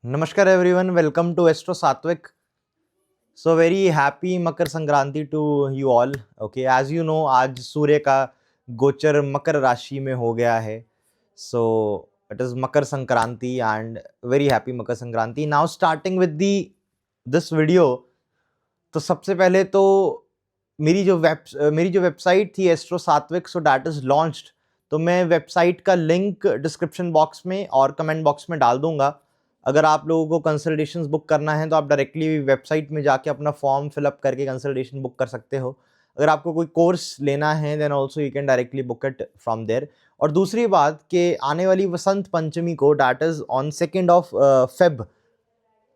Namaskar everyone, welcome to Astro Satvik. So very happy Makar Sankranti to you all. Okay, as you know, आज सूर्य का गोचर मकर राशि में हो गया है. So it is Makar Sankranti and very happy Makar Sankranti. Now starting with this video, तो सबसे पहले तो मेरी जो वेबसाइट थी एस्ट्रो सात्विक, सो दैट इज लॉन्च्ड. तो मैं वेबसाइट का लिंक डिस्क्रिप्शन बॉक्स में और कमेंट बॉक्स में डाल दूंगा. अगर आप लोगों को कंसल्टेशंस बुक करना है तो आप डायरेक्टली वेबसाइट में जाके अपना फॉर्म फिलअप करके कंसल्टेशन बुक कर सकते हो. अगर आपको कोई कोर्स लेना है then also you can directly book it from there. और दूसरी बात कि आने वाली वसंत पंचमी को, that is on 2nd of Feb.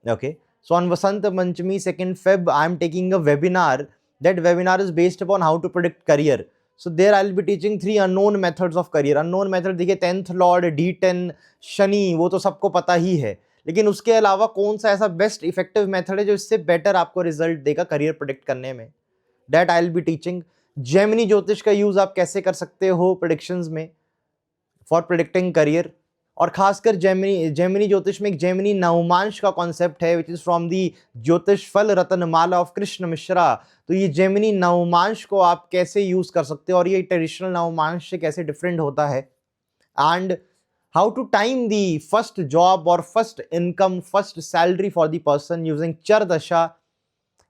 Okay, so on Vasant Panchami 2nd Feb, I am taking a webinar. That webinar is based upon how to predict career. So there I will be teaching 3 unknown methods of career. Unknown method देखिए 10th lord, D10, Shani, वो तो सबको पता ही है. लेकिन उसके अलावा कौन सा ऐसा बेस्ट इफेक्टिव मेथड है जो इससे बेटर आपको रिजल्ट देगा करियर प्रेडिक्ट करने में, that I will be teaching. Gemini ज्योतिष का यूज आप कैसे कर सकते हो प्रेडिक्शंस में फॉर प्रेडिक्टिंग करियर. और खासकर जेमिनी ज्योतिष में एक जेमिनी नवमांश का कॉन्सेप्ट है विच इज फ्रॉम दी ज्योतिष फल रत्नमाला ऑफ कृष्ण मिश्रा. तो ये जेमिनी नवमांश को आप कैसे यूज कर सकते हो और ये ट्रेडिशनल नवमांश से कैसे डिफरेंट होता है, and how to time the first job और first income, first salary for the person using chara dasha,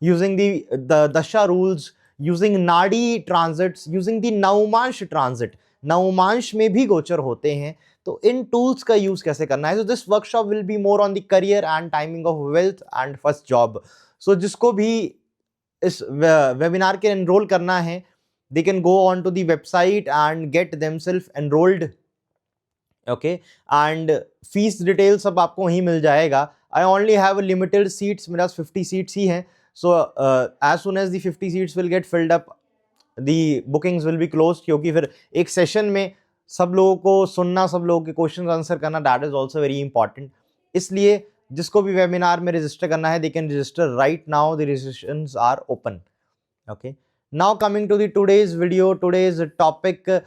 using the dasha rules, using nadi transits, using the navamsha transit. नवमांश में भी गोचर होते हैं, तो इन टूल्स का यूज कैसे करना है. So this workshop will be more on the career and timing of wealth and first job. So जिसको भी इस वेबिनार के एनरोल करना है, they can go on to the website and get themselves enrolled. Okay, and fees detail सब आपको वहीं मिल जाएगा. I only have limited seats, मेरे पास 50 सीट्स ही हैं. So as soon as the 50 seats will get filled up, the bookings will be closed. क्योंकि फिर एक सेशन में सब लोगों को सुनना, सब लोगों के क्वेश्चन आंसर करना, that is also very important. इसलिए जिसको भी वेबिनार में रजिस्टर करना है, they can register right now, the registrations are open. Okay, now coming to the today's video, today's topic.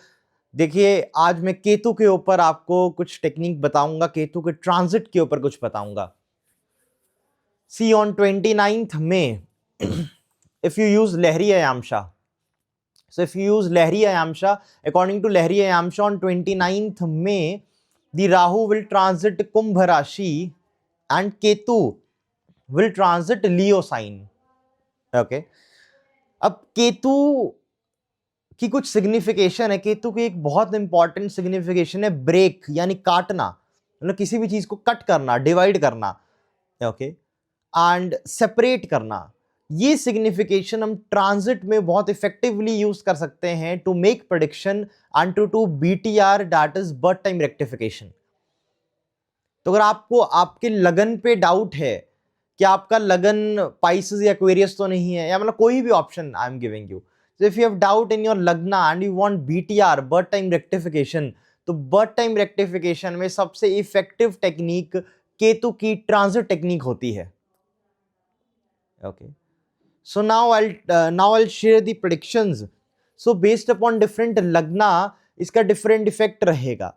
देखिए, आज मैं केतु के ऊपर आपको कुछ टेक्निक बताऊंगा, केतु के ट्रांजिट के ऊपर कुछ बताऊंगा. सी on 29th May if you use Lahri Ayamsha. So if you use Lahri Ayamsha, according to Lahri Ayamsha, on 29th May, the Rahu will transit Kumbh Rashi and Ketu will transit Leo sign. Okay. अब केतु की कुछ signification है. केतु की एक बहुत important signification है break, यानी काटना, मतलब किसी भी चीज को कट करना, डिवाइड करना, ओके, एंड सेपरेट करना. ये सिग्निफिकेशन हम ट्रांजिट में बहुत इफेक्टिवली यूज कर सकते हैं to make prediction and to BTR, that is birth time rectification. तो अगर आपको आपके लगन पे डाउट है कि आपका लगन पाइसेस या एक्वेरियस तो नहीं है, या मतलब कोई भी option I am giving you, so if you have doubt in your lagna and you want BTR, birth time rectification, तो birth time rectification में सबसे इफेक्टिव टेक्निक केतु की ट्रांजिट टेक्निक होती है. Okay, so now I'll share the predictions. So based upon different लग्ना इसका different effect रहेगा.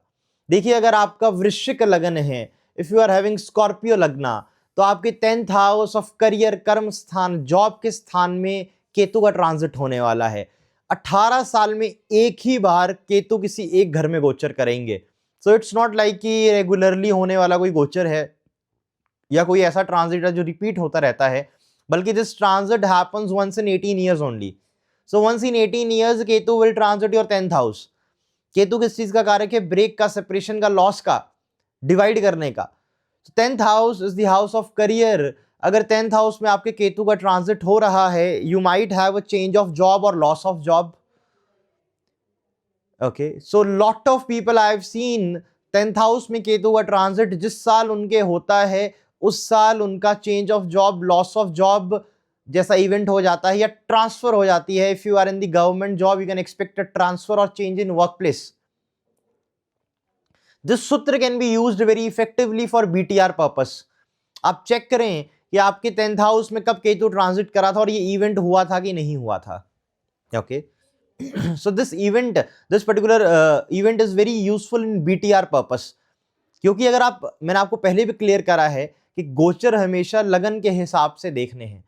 देखिए, अगर आपका वृश्चिक लगन है, if you are having Scorpio lagna, तो आपके 10th हाउस ऑफ करियर, कर्म स्थान, जॉब के स्थान में केतु का ट्रांजिट होने वाला है. 18 साल में एक ही बार केतु किसी एक घर में गोचर करेंगे. सो इट्स नॉट लाइक कि रेगुलरली होने वाला कोई गोचर है या कोई ऐसा ट्रांजिट है जो रिपीट होता रहता है, बल्कि this transit happens once in 18 years only. So once in 18 years Ketu will transit your 10th house. Ketu किस चीज का कारक है? ब्रेक का, सेपरेशन का, लॉस का, डिवाइड करने का. 10th house is the house of career. अगर 10th हाउस में आपके केतु का ट्रांजिट हो रहा है, you might have a change of job और loss of job. Okay, so lot of people I have seen 10th house में केतु का ट्रांजिट जिस साल उनके होता है, उस साल उनका change of job, loss of job जैसा इवेंट हो जाता है या ट्रांसफर हो जाती है. If you are in the government job, you can expect a transfer और change in work place. This sutra can be used very effectively for BTR purpose. आप चेक करें कि आपके 10th हाउस में कब केतु ट्रांजिट करा था और ये इवेंट हुआ था कि नहीं हुआ था. Okay, so this particular event is very useful in BTR purpose. क्योंकि अगर मैंने आपको पहले भी क्लियर करा है कि गोचर हमेशा लगन के हिसाब से देखने हैं,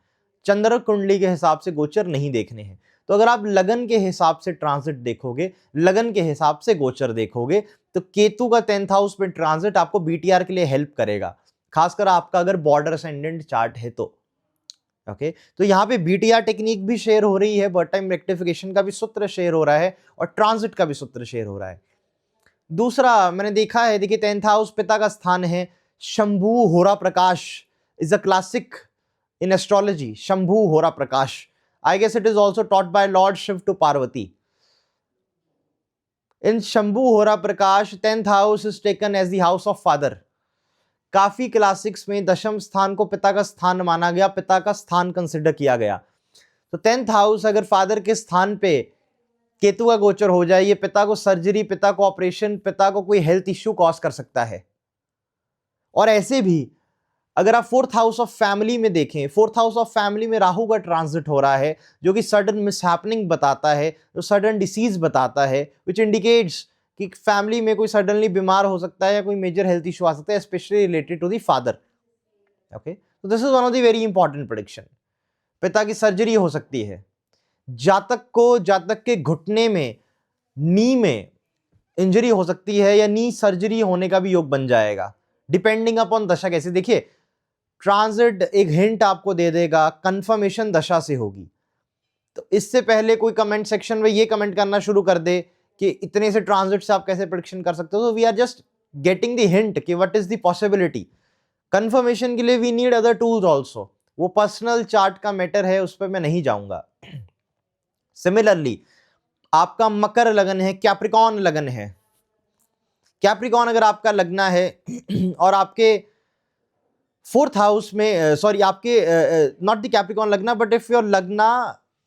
चंद्र कुंडली के हिसाब से गोचर नहीं देखने हैं। तो अगर आप लगन के हिसाब से ट्रांजिट देखोगे, लगन के हिसाब से गोचर देखोगे, तो केतु का 10th हाउस में ट्रांजिट आपको बीटीआर के लिए हेल्प करेगा, खासकर आपका अगर बॉर्डर असेंडेंट चार्ट है तो। ओके, तो यहाँ पे बीटीआर टेक्निक भी शेयर हो रही है, बर्थ टाइम रेक्टिफिकेशन का भी सूत्र शेयर हो रहा है और ट्रांजिट का भी सूत्र शेयर हो रहा है। दूसरा मैंने देखा है, देखिए 10th हाउस पिता का स्थान है, Shambhu Hora Prakash is a classic in astrology. Shambhu Hora Prakash, I guess it is also taught by lord Shiva to Parvati. In Shambhu Hora Prakash 10th house is taken as the house of father. काफी क्लासिक्स में दशम स्थान को पिता का स्थान माना गया, पिता का स्थान कंसिडर किया गया। तो 10th हाउस अगर फादर के स्थान पे केतु का गोचर हो जाए, ये पिता को सर्जरी, पिता को ऑपरेशन, पिता को कोई हेल्थ इश्यू कॉज कर सकता है। और ऐसे भी अगर आप 4th हाउस ऑफ फैमिली में देखें, 4th हाउस ऑफ फैमिली में राहु का ट्रांजिट हो रहा है, जो कि सडन मिसहैपनिंग बताता है, जो सडन डिसीज बताता है, विच इंडिकेट्स कि फैमिली में कोई सडनली बीमार हो सकता है या कोई मेजर हेल्थ इशू आ सकता है, specially related to the father. Okay, तो this is one of the very important prediction. पिता की सर्जरी हो सकती है, जातक को, जातक के घुटने में, नी में इंजरी हो सकती है या नी सर्जरी होने का भी योग बन जाएगा, डिपेंडिंग अपॉन दशा कैसे। देखिए ट्रांजिट एक हिंट आपको दे देगा, कंफर्मेशन दशा से होगी। तो इससे पहले कोई कमेंट सेक्शन में ये कमेंट करना शुरू कर दे कि इतने से ट्रांजिट से आप कैसे प्रेडिक्शन कर सकते हो, तो we are just getting the hint कि what is the possibility. Confirmation के लिए we need other tools also, वो पर्सनल चार्ट का मैटर है, उस पर मैं नहीं जाऊंगा। सिमिलरली आपका मकर लगन है, कैप्रिकॉर्न लगन है, कैप्रिकॉर्न अगर आपका लगना है और आपके 4th हाउस में, सॉरी आपके नॉट द कैप्रिकॉर्न लगना, बट इफ योर लगना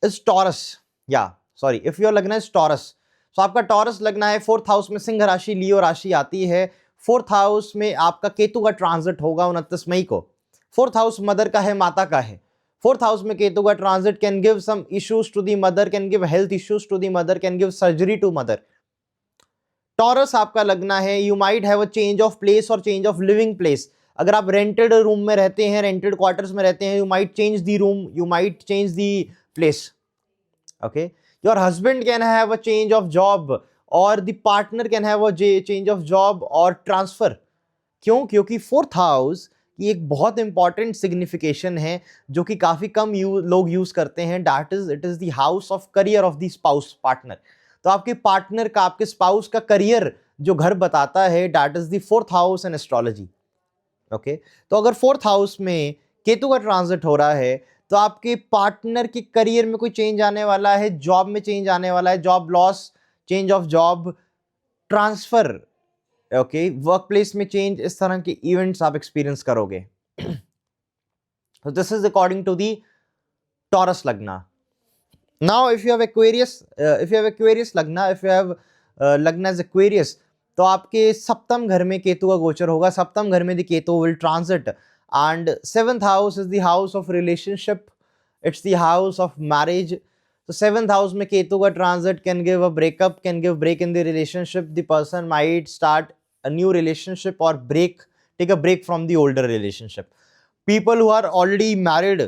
इज टॉरस, या सॉरी इफ योर लगना इज टॉरस, तो आपका टॉरस लगना है, 4th हाउस में सिंह राशि, लियो राशि आती है, 4th हाउस में आपका केतु का ट्रांजिट होगा 29 मई को। 4th हाउस मदर का है, माता का है। 4th हाउस में केतु का transit can give some issues to the mother, can give health issues to the mother, can give surgery to mother. Taurus आपका लगना है, you might have a change of place और चेंज ऑफ लिविंग प्लेस। अगर आप rented room में रहते हैं, rented quarters में रहते हैं, you might change the room, you might change the place. Okay, your husband can have a change of job और the partner can have a change of job और transfer. क्यों? क्योंकि 4th हाउस की एक बहुत इंपॉर्टेंट सिग्निफिकेशन है जो कि काफी कम लोग यूज करते हैं, that is it is the house of career of the spouse, partner. तो आपके पार्टनर का, आपके स्पाउस का करियर जो घर बताता है, that is the 4th house in astrology. Okay, तो अगर 4th हाउस में केतु का ट्रांजिट हो रहा है तो आपके पार्टनर के करियर में कोई चेंज आने वाला है, जॉब में चेंज आने वाला है, job loss, change of job, transfer, okay, work place में चेंज, इस तरह के इवेंट्स आप एक्सपीरियंस करोगे। तो this is according to the Taurus lagna. Now if you have Aquarius lagna, if you have lagna as Aquarius, तो आपके सप्तम घर में केतु का गोचर होगा। सप्तम घर में the Ketu will transit and 7th house is the house of relationship, it's the house of marriage. तो 7th हाउस में केतु का transit can give a breakup, can give break in the relationship, the person might start a new relationship और take a break from the older relationship. People who are already married,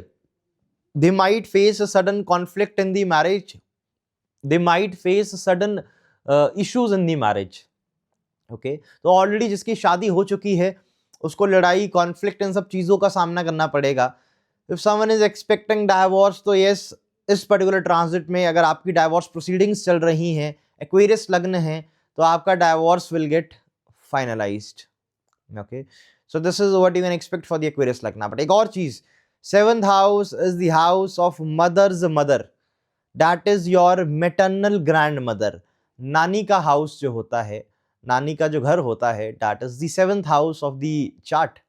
they might face a sudden conflict in the marriage, they might face sudden issues in the marriage. Okay, तो already जिसकी शादी हो चुकी है उसको लड़ाई, conflict, इन सब चीज़ों का सामना करना पड़ेगा। If someone is expecting divorce, तो यस, इस पर्टिकुलर ट्रांजिट में अगर आपकी डाइवोर्स प्रोसीडिंग्स चल रही हैं, एक्वेरियस लग्न है, तो आपका divorce will get finalised. Okay, so this is what you can expect for the Aquarius Lagna. But एक और चीज, 7th house is the house of mother's mother, that is your maternal grandmother. नानी का house जो होता है, नानी का जो घर होता है, that is the 7th house of the chart.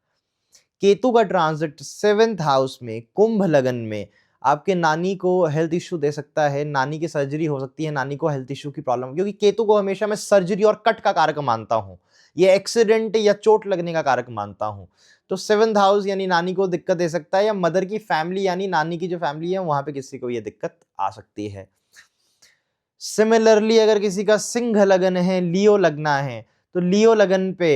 Ketu का ट्रांजिट 7th हाउस में, कुंभ लगन में, आपके नानी को हेल्थ इश्यू दे सकता है, नानी की सर्जरी हो सकती है, नानी को हेल्थ इश्यू की प्रॉब्लम, क्योंकि केतु को हमेशा मैं सर्जरी और कट का कारक मानता हूं, ये एक्सीडेंट या चोट लगने का कारक मानता हूं। तो 7th हाउस यानी नानी को दिक्कत दे सकता है, या मदर की फैमिली यानी नानी की जो फैमिली है वहां पे किसी को ये दिक्कत आ सकती है। सिमिलरली अगर किसी का सिंह लगन है, लियो लगना है, तो लियो लगन पे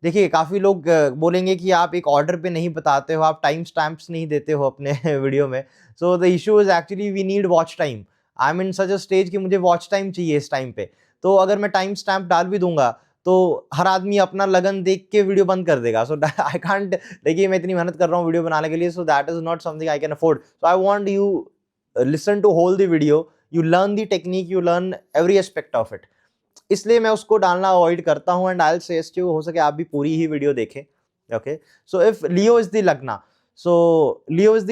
देखिए काफ़ी लोग बोलेंगे कि आप एक ऑर्डर पे नहीं बताते हो, आप टाइम स्टैम्प्स नहीं देते हो अपने वीडियो में। So the issue is actually we need watch time. I am in such a stage कि मुझे वॉच टाइम चाहिए इस टाइम पे। तो अगर मैं टाइम स्टैम्प डाल भी दूँगा, तो हर आदमी अपना लगन देख के वीडियो बंद कर देगा। सो आई कांट, देखिए मैं इतनी मेहनत कर रहा हूँ वीडियो बनाने के लिए, so that is not something I can afford. So I want you listen to whole the video, you learn the technique, you learn every aspect of it. इसलिए मैं उसको डालना अवॉइड करता हूँ एंड आई सजेस्ट यू, हो सके आप भी पूरी ही वीडियो देखें। Okay, so if Leo is the लगना, सो लियो इज द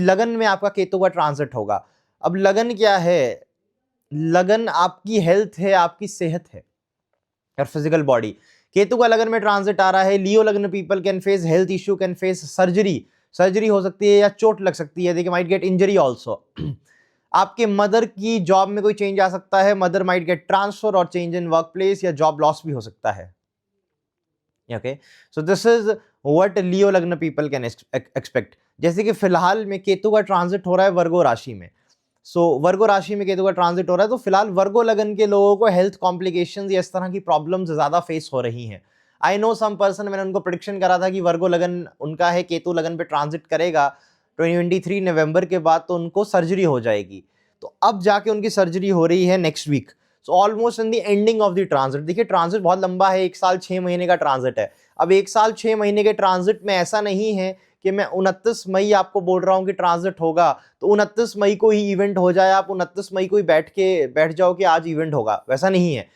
लगन में आपका केतु का ट्रांजिट होगा। अब लगन क्या है? लगन आपकी हेल्थ है, आपकी सेहत है और फिजिकल बॉडी। केतु का लगन में ट्रांजिट आ रहा है, Leo lagan people can face health issue, can face surgery हो सकती है या चोट लग सकती है, they might get injury also. आपके मदर की जॉब में कोई चेंज आ सकता है, मदर माइट गेट ट्रांसफर और चेंज इन वर्क प्लेस, या जॉब लॉस भी हो सकता है। Okay, so this is what Leo lagna people can expect. जैसे कि फिलहाल में केतु का ट्रांजिट हो रहा है वर्गो राशि में। सो वर्गो राशि में केतु का ट्रांजिट हो रहा है, तो फिलहाल वर्गो लगन के लोगों को हेल्थ कॉम्प्लिकेशंस या इस तरह की प्रॉब्लम्स ज्यादा फेस हो रही हैं। आई नो सम पर्सन, मैंने उनको प्रिडिक्शन करा था कि वर्गो लगन उनका है, केतु लगन पे ट्रांजिट करेगा 2023 नवंबर के बाद, तो उनको सर्जरी हो जाएगी। तो अब जाके उनकी सर्जरी हो रही है next week. So almost in the ending of the transit. देखिए ट्रांजिट बहुत लंबा है, 1 साल 6 महीने का ट्रांजिट है। अब 1 साल 6 महीने के ट्रांजिट में ऐसा नहीं है कि मैं 29 मई आपको बोल रहा हूं कि ट्रांजिट होगा, तो 29 मई को ही इवेंट हो जाए, आप 29 मई को ही बैठ जाओ कि आज इवेंट होगा, वैसा नहीं है।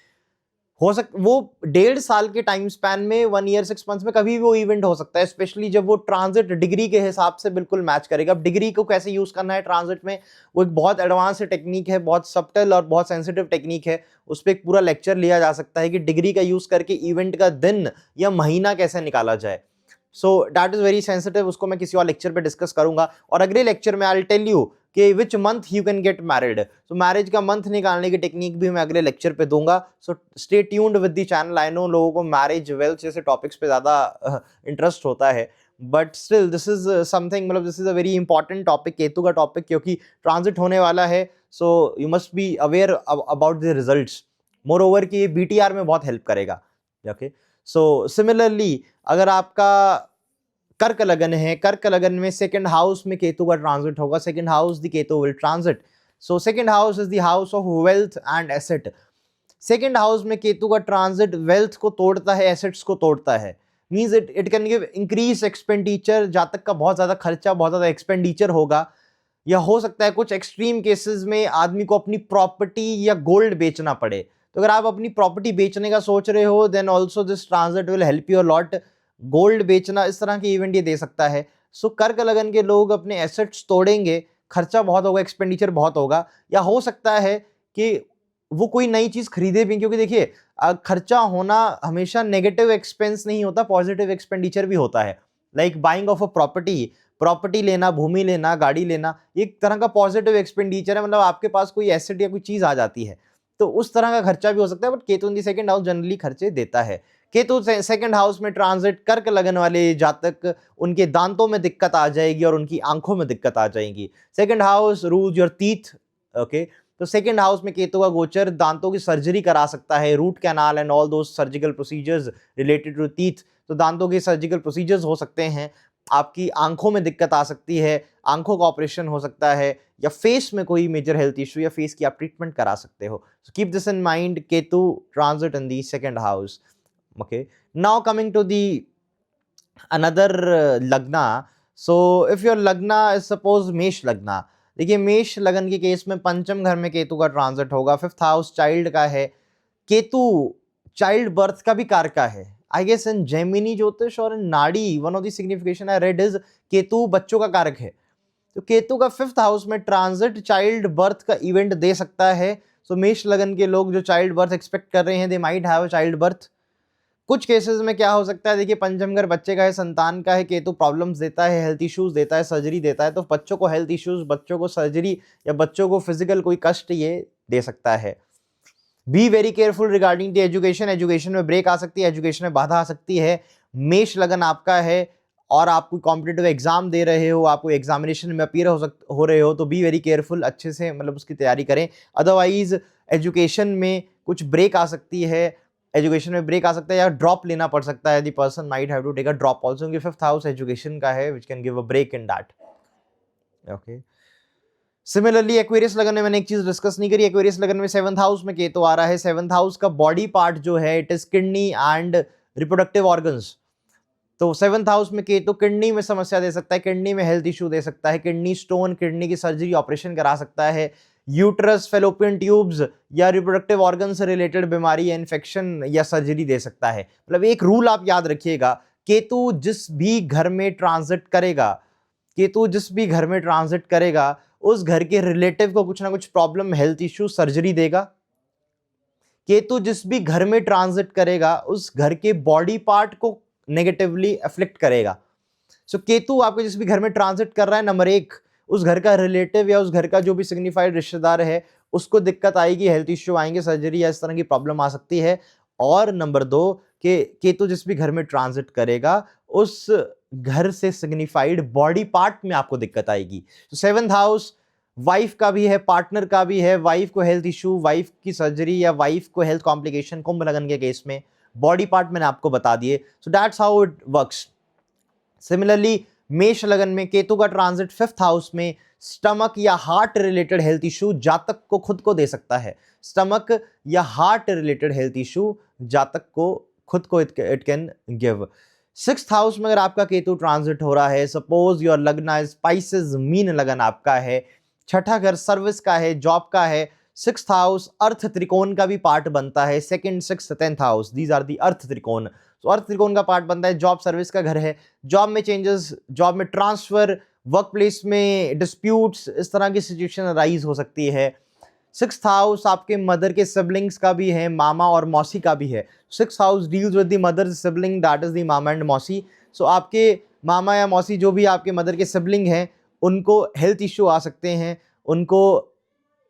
वो 1.5 साल के टाइम स्पैन में, 1 ईयर 6 मंथ्स में कभी भी वो इवेंट हो सकता है, स्पेशली जब वो ट्रांजिट डिग्री के हिसाब से बिल्कुल मैच करेगा। अब डिग्री को कैसे यूज करना है ट्रांजिट में, वो एक बहुत एडवांस टेक्निक है, बहुत सब्टल और बहुत सेंसिटिव टेक्निक है। उस पर एक पूरा लेक्चर लिया जा सकता है कि डिग्री का यूज करके इवेंट का दिन या महीना कैसे निकाला जाए। So that is very sensitive, उसको मैं किसी और लेक्चर पे डिस्कस करूंगा। और अगले लेक्चर में आई विल टेल यू कि which month you can get married. So marriage का मंथ निकालने की टेक्निक भी मैं अगले लेक्चर पे दूंगा। So stay tuned with the channel. I know लोगों को मैरिज वेल्थ जैसे टॉपिक्स पे ज्यादा इंटरेस्ट होता है, but still this is something, मतलब this is a very important topic, Ketu का टॉपिक, क्योंकि ट्रांजिट होने वाला है। So you must be aware about the results. Moreover कि ये बीटीआर में बहुत हेल्प करेगा। ओके, सो सिमिलरली अगर आपका कर्क लगन है, कर्क लगन में सेकंड हाउस में केतु का ट्रांजिट होगा। Second house the Ketu will transit. So second house is the house of wealth and asset. Second house में केतु का ट्रांजिट वेल्थ को तोड़ता है, एसेट्स को तोड़ता है। Means it can give increase expenditure, जातक का बहुत ज्यादा खर्चा, बहुत ज्यादा एक्सपेंडिचर होगा। या हो सकता है कुछ एक्सट्रीम केसेस में आदमी को अपनी प्रॉपर्टी या गोल्ड बेचना पड़े। तो अगर आप अपनी प्रॉपर्टी बेचने का सोच रहे हो, then also this transit will help you a lot. Gold बेचना, इस तरह के इवेंट ये दे सकता है। सो कर्क लगन के लोग अपने एसेट्स तोड़ेंगे, खर्चा बहुत होगा, एक्सपेंडिचर बहुत होगा। या हो सकता है कि वो कोई नई चीज खरीदे भी, क्योंकि देखिए खर्चा होना हमेशा नेगेटिव एक्सपेंस नहीं होता, पॉजिटिव एक्सपेंडिचर भी होता है। Like buying of a property लेना, भूमि लेना, गाड़ी लेना, एक तरह का पॉजिटिव एक्सपेंडिचर है। मतलब आपके पास कोई एसेट या कोई चीज आ जाती है, तो उस तरह का खर्चा भी हो सकता है। But Ketu in the second house generally खर्चे देता है। केतु सेकंड हाउस में ट्रांजिट, कर्क लगन वाले जातक, उनके दांतों में दिक्कत आ जाएगी और उनकी आंखों में दिक्कत आ जाएगी। Second house rules your teeth. Okay, तो सेकंड हाउस में केतु का गोचर दांतों की सर्जरी करा सकता है, root canal and all those surgical procedures related to teeth. तो दांतों के सर्जिकल प्रोसीजर्स हो सकते हैं। आपकी आंखों में दिक्कत आ सकती है, आंखों का ऑपरेशन हो सकता है, या फेस में कोई मेजर हेल्थ इशू या फेस की आप ट्रीटमेंट करा सकते हो। So keep this in mind, Ketu transit in the second house. Okay, now coming to the another lagna. So if your lagna is suppose मेष लग्ना, देखिए मेष लगन के केस में पंचम घर में केतु का ट्रांजिट होगा, 5th हाउस चाइल्ड का है। केतु चाइल्ड बर्थ का भी कारक है। आई गेस इन जेमिनी ज्योतिष और इन नाड़ी one of the signification I read is Ketu बच्चों का कारक है। तो केतु का 5th हाउस में ट्रांजिट चाइल्ड बर्थ का इवेंट दे सकता है। सो मेष लगन के लोग जो चाइल्ड बर्थ एक्सपेक्ट कर रहे हैं, they might have a child birth. कुछ केसेस में क्या हो सकता है, देखिए पंचम घर बच्चे का है, संतान का है, केतु प्रॉब्लम्स देता है, हेल्थ इश्यूज देता है, सर्जरी देता है। तो बच्चों को हेल्थ इश्यूज, बच्चों को सर्जरी या बच्चों को फिजिकल कोई कष्ट ये दे सकता है। Be very careful regarding the education. Education में ब्रेक आ सकती है, एजुकेशन में बाधा आ सकती है। मेष लगन आपका है और आप कोई कॉम्पिटेटिव एग्जाम दे रहे हो, आप कोई एग्जामिनेशन में अपीयर हो रहे हो, तो बी वेरी केयरफुल, अच्छे से मतलब उसकी तैयारी करें। अदरवाइज एजुकेशन में कुछ ब्रेक आ सकती है। एजुकेशन में ब्रेक आ सकता है या ड्रॉप लेना पड़ सकता है, the person might have to take a drop also, क्योंकि 5th हाउस एजुकेशन का है, which can give a break in that. Okay, similarly Aquarius लगन में मैंने एक चीज डिस्कस नहीं करी, एक्वेरियस लगन में 7th हाउस में केतु आ रहा है। 7th हाउस का बॉडी पार्ट जो है it is kidney and reproductive organs. तो 7th हाउस में केतु किडनी में समस्या दे सकता है, किडनी में हेल्थ इशू दे सकता है, किडनी स्टोन, किडनी की सर्जरी, ऑपरेशन करा सकता है, यूट्रस, फेलोपियन ट्यूब्स या रिप्रोडक्टिव ऑर्गन से रिलेटेड बीमारी या इन्फेक्शन या सर्जरी दे सकता है। मतलब एक रूल आप याद रखिएगा, केतु जिस भी घर में ट्रांजिट करेगा, केतु जिस भी घर में ट्रांजिट करेगा उस घर के रिलेटिव को कुछ ना कुछ प्रॉब्लम, हेल्थ इश्यू, सर्जरी देगा। केतु जिस भी घर में ट्रांजिट करेगा उस घर के बॉडी पार्ट को नेगेटिवली अफेक्ट करेगा। सो केतु आपके जिस भी घर में ट्रांजिट कर रहा है, नंबर 1 उस घर का रिलेटिव या उस घर का जो भी सिग्निफाइड रिश्तेदार है उसको दिक्कत आएगी, हेल्थ इश्यू आएंगे, सर्जरी या इस तरह की प्रॉब्लम आ सकती है। और नंबर 2 कि केतु जिस भी घर में ट्रांजिट करेगा उस घर से सिग्निफाइड बॉडी पार्ट में आपको दिक्कत आएगी। तो 7th हाउस वाइफ का भी है, पार्टनर का भी है, वाइफ को हेल्थ इशू, वाइफ की सर्जरी या वाइफ को हेल्थ कॉम्प्लिकेशन, कुंभ लगन के केस में बॉडी पार्ट मैंने आपको बता दिए। So that's how it works. Similarly मेष लगन में केतु का ट्रांजिट 5th हाउस में स्टमक या हार्ट रिलेटेड हेल्थ इशू जातक को खुद को दे सकता है। स्टमक या हार्ट रिलेटेड हेल्थ इशू जातक को खुद को it can give. 6th house में अगर आपका केतु ट्रांजिट हो रहा है, सपोज योर लगना है स्पाइसेस, मीन लगन आपका है, छठा घर सर्विस का है, जॉब का है, 6th हाउस अर्थ त्रिकोण का भी पार्ट बनता है, 2nd, 6th, 10th house, these are the artha trikona. तो अर्थ त्रिकोण का पार्ट बनता है, जॉब सर्विस का घर है, जॉब में चेंजेस, जॉब में ट्रांसफर, वर्क प्लेस में डिस्प्यूट्स, इस तरह की सिचुएशन राइज हो सकती है। 6th हाउस आपके मदर के सिबलिंग्स का भी है, मामा और मौसी का भी है। 6th house deals with the mother sibling, that is the mama and मौसी। सो आपके मामा या मौसी जो भी आपके मदर के सिबलिंग हैं उनको हेल्थ इश्यू आ सकते हैं, उनको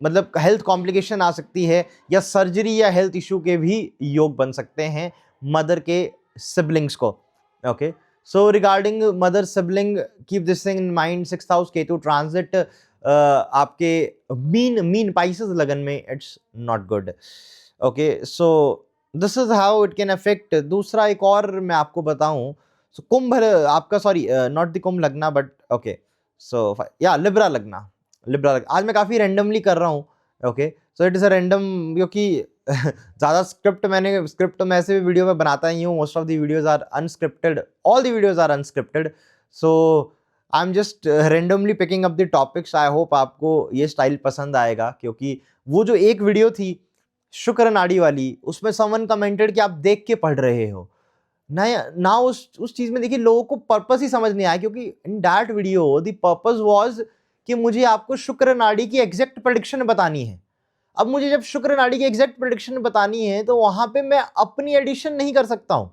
मतलब हेल्थ कॉम्प्लिकेशन आ सकती है या सर्जरी या हेल्थ इशू के भी योग बन सकते हैं मदर के सिबलिंग्स को। Okay, so regarding mother sibling keep this thing in mind. 6th house Ketu transit आपके मीन पाइसेस लगन में it's not good. Okay, so this is how it can affect. दूसरा एक और मैं आपको बताऊं, सो कुंभ आपका, सॉरी नॉट द कुंभ लगना बट ओके, सो या लिब्रा लगना, आज मैं काफी रैंडमली कर रहा हूँ। Okay, so it is a random, क्योंकि ज्यादा स्क्रिप्ट मैं ऐसे भी वीडियो में बनाता ही हूँ। Most of the videos are unscripted, all the videos are unscripted. So I am just randomly picking up the topics. I hope आपको ये स्टाइल पसंद आएगा, क्योंकि वो जो एक वीडियो थी शुक्र नाड़ी वाली, उसमें समवन कमेंटेड कि आप देख के पढ़ रहे हो ना उस चीज में देखिए लोगों को पर्पस ही समझ नहीं आया, क्योंकि in that video the purpose was कि मुझे आपको शुक्र नाड़ी की एग्जैक्ट प्रेडिक्शन बतानी है। अब मुझे जब शुक्र नाड़ी की एग्जैक्ट प्रेडिक्शन बतानी है तो वहां पे मैं अपनी एडिशन नहीं कर सकता हूं।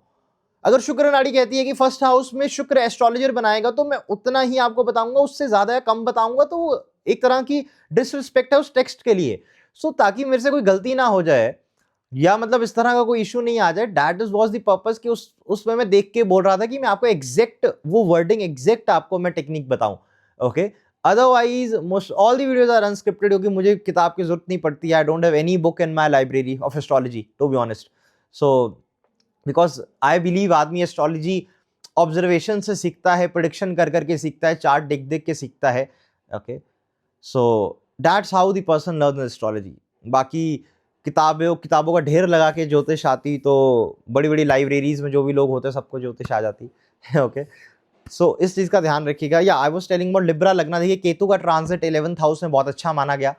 अगर शुक्र नाड़ी कहती है कि 1st हाउस में शुक्र एस्ट्रोलॉजर बनाएगा तो मैं उतना ही आपको बताऊंगा, उससे ज्यादा या कम बताऊंगा तो वो एक तरह की डिसरिस्पेक्ट है उस टेक्स्ट के लिए। सो ताकि मेरे से कोई गलती ना हो जाए या मतलब इस तरह का कोई इशू नहीं आ जाए, that is was the purpose कि उसमें मैं देख के बोल रहा था कि मैं आपको एग्जैक्ट वो वर्डिंग, एग्जैक्ट आपको मैं टेक्निक बताऊं। Okay, otherwise most all the videos are unscripted, क्योंकि मुझे किताब की जरूरत नहीं पड़ती है। I don't have any book in my library of astrology to be honest. So because I believe आदमी एस्ट्रोलॉजी ऑब्जर्वेशन से सीखता है, प्रेडिक्शन कर करके सीखता है, चार्ट देख देख के सीखता है। Okay, so that's how the person learn astrology. बाकी किताबों का ढेर लगा के ज्योतिष आती तो बड़ी बड़ी लाइब्रेरीज में जो भी लोग होते हैं सबको ज्योतिष आ जाती। ओके, सो इस चीज का ध्यान रखिएगा। या I was telling about Libra लगना, देखिए केतु का ट्रांजिट 11th हाउस में बहुत अच्छा माना गया।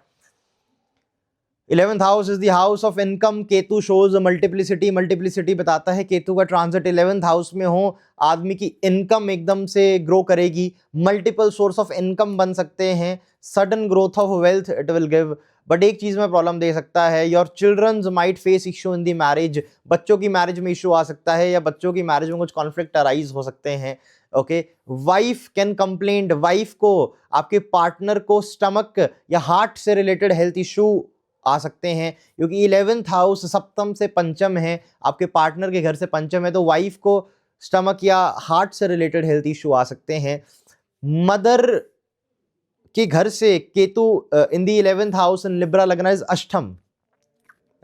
11th house is the house of income. Ketu shows multiplicity बताता है। केतु का ट्रांजिट 11th हाउस में हो, आदमी की इनकम एकदम से ग्रो करेगी, मल्टीपल सोर्स ऑफ इनकम बन सकते हैं, sudden growth of wealth it will give. But एक चीज में प्रॉब्लम दे सकता है, your childrens might face issue in the marriage, बच्चों की मैरिज में इशू आ सकता है या बच्चों की मैरिज में कुछ कॉन्फ्लिक्ट अराइज हो सकते हैं। Okay, wife can complaint, wife को, आपके पार्टनर को स्टमक या हार्ट से रिलेटेड हेल्थ इशू आ सकते हैं, क्योंकि 11th हाउस सप्तम से पंचम है, आपके पार्टनर के घर से पंचम है, तो वाइफ को स्टमक या हार्ट से रिलेटेड हेल्थ इशू आ सकते हैं। मदर के घर से Ketu in the 11th house in Libra लगना इज अष्टम।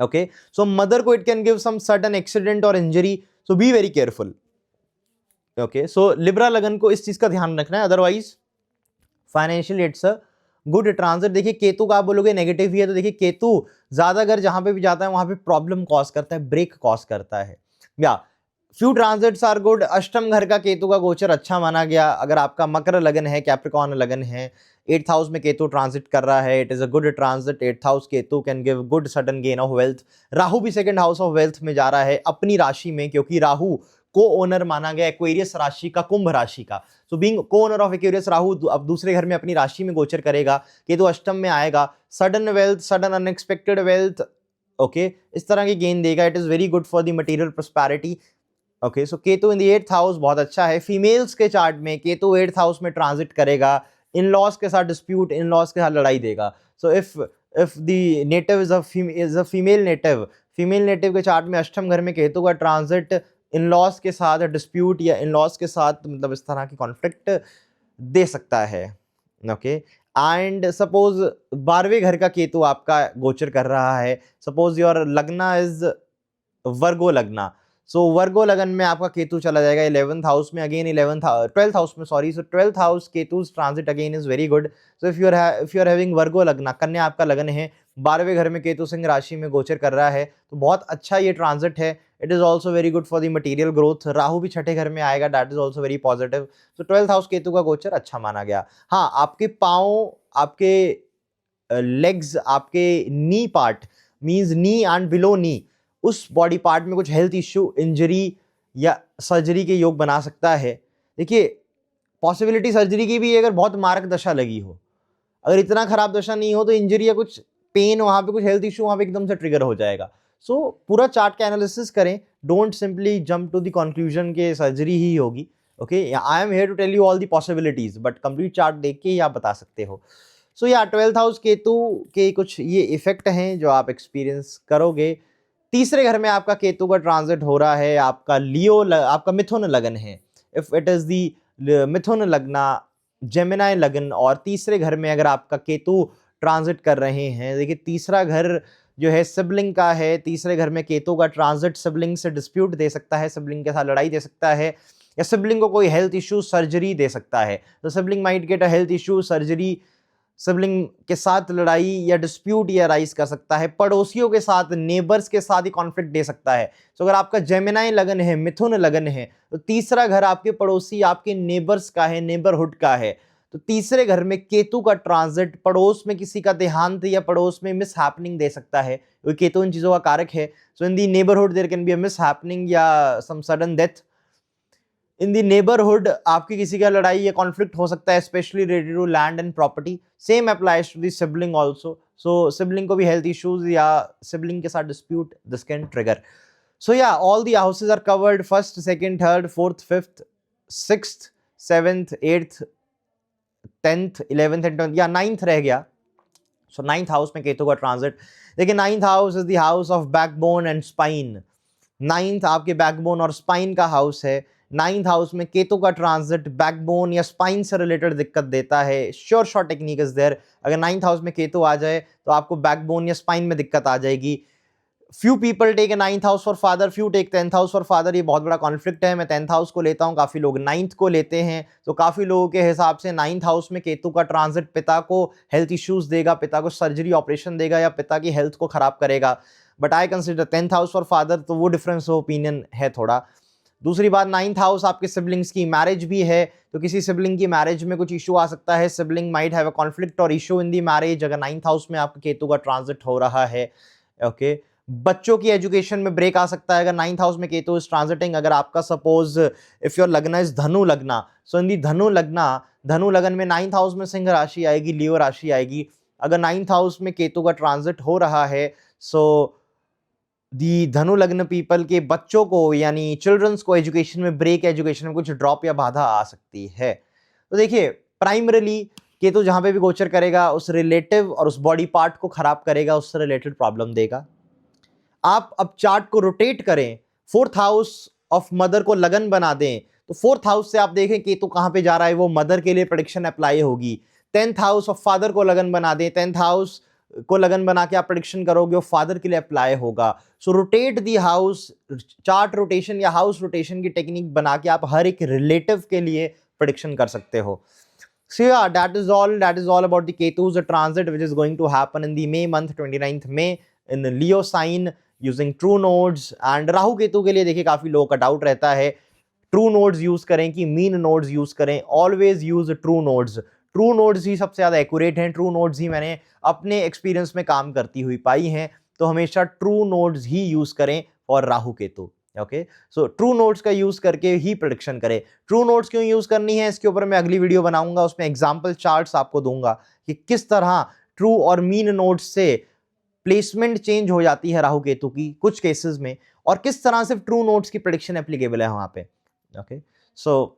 Okay, so mother को it can give some sudden accident or injury, so be very careful. Okay, so Libra लगन को इस चीज का ध्यान रखना है, otherwise financially it's a good transit. देखिए केतु का आप बोलोगे नेगेटिव ही है, तो देखिए केतु ज्यादा अगर जहां पे भी जाता है वहां पे प्रॉब्लम कॉज करता है, ब्रेक कॉज करता है। या फ्यू ट्रांजिट्स आर गुड। अष्टम घर का केतु का गोचर अच्छा माना गया। अगर आपका मकर लगन है, कैप्रिकॉर्न लगन है, 8th हाउस में केतु ट्रांजिट कर रहा है, it is a good transit. 8th house Ketu can give good sudden gain of wealth. Rahu भी 2nd हाउस ऑफ वेल्थ में जा रहा है अपनी राशि में, क्योंकि राहु को ओनर माना गया एक्वेरियस राशि का, कुंभ राशि का। सो बीइंग को ओनर ऑफ एक्वेरियस, राहु अब दूसरे घर में अपनी राशि में गोचर करेगा, केतु अष्टम में आएगा, sudden wealth, sudden unexpected wealth, okay, इस तरह की गेन देगा। It is very good for the material prosperity. Okay, so Ketu in the 8th house बहुत अच्छा है। फीमेल्स के चार्ट में केतु 8th हाउस में ट्रांजिट करेगा, इन लॉज के साथ डिस्प्यूट, इन लॉज के साथ लड़ाई देगा। So if the native is a female native, female native के चार्ट में अष्टम घर में केतु का ट्रांजिट इन लॉज के साथ डिस्प्यूट या इन लॉज के साथ मतलब इस तरह की कॉन्फ्लिक्ट दे सकता है। ओके, एंड सपोज 12वें घर का केतु आपका गोचर कर रहा है, सपोज योर लग्ना इज वर्गो लग्ना, सो वर्गो लगन में आपका केतु चला जाएगा 11th हाउस में, अगेन 12th हाउस में, sorry, so 12th house Ketu transit again is very good. So if you are having Virgo lagna, Kanya आपका लगन है, 12वें घर में केतु सिंह राशि में गोचर कर रहा है, तो बहुत अच्छा ये ट्रांजिट है। It is also very good for the material growth. Rahu भी 6ठे घर में आएगा, that is also very positive. So 12th house Ketu का गोचर अच्छा माना गया। हाँ, आपके पाँव, आपके लेग्स, आपके knee part means knee and below knee, उस बॉडी पार्ट में कुछ हेल्थ इश्यू, इंजरी या सर्जरी के योग बना सकता है। देखिए पॉसिबिलिटी सर्जरी की भी है अगर बहुत मारक दशा लगी हो। अगर इतना खराब दशा नहीं हो तो इंजरी या कुछ पेन, वहां पे कुछ हेल्थ इश्यू वहां पे एकदम से ट्रिगर हो जाएगा। सो पूरा चार्ट का एनालिसिस करें, don't simply jump to the conclusion के सर्जरी ही होगी। Okay, I am here to tell you all the possibilities, but complete chart देख के ही आप बता सकते हो। सो या 12th हाउस केतु के कुछ ये इफेक्ट हैं जो आप एक्सपीरियंस करोगे। तीसरे घर में आपका केतु का ट्रांजिट हो रहा है, आपका आपका मिथुन लगन है। इफ इट इज दी मिथुन लगना, जेमिनाई लगन, और तीसरे घर में अगर आपका केतु ट्रांजिट कर रहे हैं, देखिए तीसरा घर जो है सिबलिंग का है, तीसरे घर में केतु का ट्रांजिट सिबलिंग से डिस्प्यूट दे सकता है, सिबलिंग के साथ लड़ाई दे सकता है, या सिबलिंग को कोई हेल्थ इश्यू, सर्जरी दे सकता है। तो sibling might get a health issue, surgery, sibling के साथ लड़ाई या डिस्प्यूट या राइज कर सकता है। पड़ोसियों के साथ, नेबर्स के साथ ही कॉन्फ्लिक्ट दे सकता है। तो अगर आपका जेमिनाई लगन है, मिथुन लगन है, तो तीसरा घर आपके पड़ोसी, आपके नेबर्स का है, नेबरहुड का है। तो तीसरे घर में केतु का ट्रांजिट पड़ोस में किसी का देहांत या पड़ोस में मिस हैपनिंग दे सकता है, क्योंकि केतु इन चीजों का कारक है। So in the neighbourhood there can be a mis happening या some sudden death. In the neighbourhood आपकी किसी का लड़ाई या कॉन्फ्लिक्ट हो सकता है, specially related to land and property. Same applies to the sibling also. So sibling को भी हेल्थ इश्यूज या सिबलिंग के साथ dispute this can trigger. So या all the houses are covered, 1st, 2nd, 3rd, 4th, 5th, 6th, 7th, 8th, 10th, 11th and 12th, या 9th रह गया। सो 9th house में केतु का ट्रांजिट। देखिए 9th house is the house of backbone and spine. 9th आपके backbone और spine का house है। 9th हाउस में केतु का ट्रांजिट बैकबोन या स्पाइन से रिलेटेड दिक्कत देता है। Sure shot technique is there. अगर 9th हाउस में केतु आ जाए तो आपको बैकबोन या स्पाइन में दिक्कत आ जाएगी। Few people take a 9th house for father, few take 10th house for father. ये बहुत बड़ा कॉन्फ्लिक्ट है। मैं 10th हाउस को लेता हूँ, काफी लोग 9th को लेते हैं। तो काफी लोगों के हिसाब से 9th हाउस में केतु का ट्रांजिट पिता को हेल्थ इश्यूज देगा, पिता को सर्जरी ऑपरेशन देगा, या पिता की हेल्थ को खराब करेगा। But I consider 10th house for father, तो वो डिफरेंस ऑफ ओपिनियन है थोड़ा। दूसरी बात, 9th हाउस आपके सिबलिंग्स की मैरिज भी है, तो किसी सिबलिंग की मैरिज में कुछ इशू आ सकता है। Sibling might have a conflict और इशू इन दी मैरिज अगर 9th हाउस में आपके केतु का ट्रांजिट हो रहा है। ओके, बच्चों की एजुकेशन में ब्रेक आ सकता है अगर 9th हाउस में केतु इज ट्रांजिटिंग। अगर आपका सपोज इफ योर लगना इज धनु लगना, सो इन दी धनु लगन में 9th हाउस में सिंह राशि आएगी, लियो राशि आएगी। अगर 9th हाउस में केतु का ट्रांजिट हो रहा है, सो दी धनु लग्न पीपल के बच्चों को यानी चिल्ड्रंस को एजुकेशन में ब्रेक, एजुकेशन में कुछ ड्रॉप या बाधा आ सकती है। तो देखिए प्राइमरीली केतु जहां पे भी गोचर करेगा उस रिलेटिव और उस बॉडी पार्ट को खराब करेगा, उससे रिलेटेड प्रॉब्लम देगा। आप अब चार्ट को रोटेट करें, 4th हाउस ऑफ मदर को लगन बना दें, तो 4th हाउस से आप देखें केतु कहां पे जा रहा है, वो मदर के लिए प्रेडिक्शन अप्लाई होगी। 10th हाउस ऑफ फादर को लगन बना दें, 10th हाउस को लगन बना के आप प्रेडिक्शन करोगे वो फादर के लिए अप्लाई होगा। So rotate the house, chart rotation या हाउस रोटेशन की टेक्निक बना के आप हर एक रिलेटिव के लिए प्रेडिक्शन कर सकते हो। So yeah, that is all about the Ketu's transit which is going to happen in the May month, 29th May in Leo sign using true nodes। and Rahu Ketu के लिए देखिए काफी लोगों का डाउट रहता है ट्रू नोड्स यूज करें कि मीन नोड्स यूज करें। Always use true nodes, true nodes ही सबसे ज्यादा एक्यूरेट हैं, ट्रू नोड्स ही मैंने अपने एक्सपीरियंस में काम करती हुई पाई हैं, तो हमेशा ट्रू नोड्स ही यूज करें और Rahu Ketu. Okay, so true nodes का यूज करके ही प्रेडिक्शन करें। ट्रू नोड्स क्यों यूज करनी है इसके ऊपर मैं अगली वीडियो बनाऊंगा, उसमें एग्जांपल चार्ट्स आपको दूंगा कि किस तरह ट्रू और मीन नोड्स से प्लेसमेंट चेंज हो जाती है राहु केतु की कुछ केसेस में, और किस तरह से ट्रू नोड्स की प्रेडिक्शन एप्लीकेबल है वहां पे। Okay, so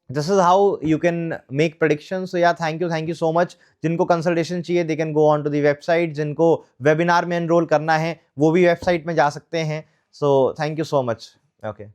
this is how you can make prediction. So या थैंक यू सो मच। जिनको कंसल्टेशन चाहिए they can go on to the website, जिनको वेबिनार में एनरोल करना है वो भी वेबसाइट में जा सकते हैं। So thank you so much. Okay.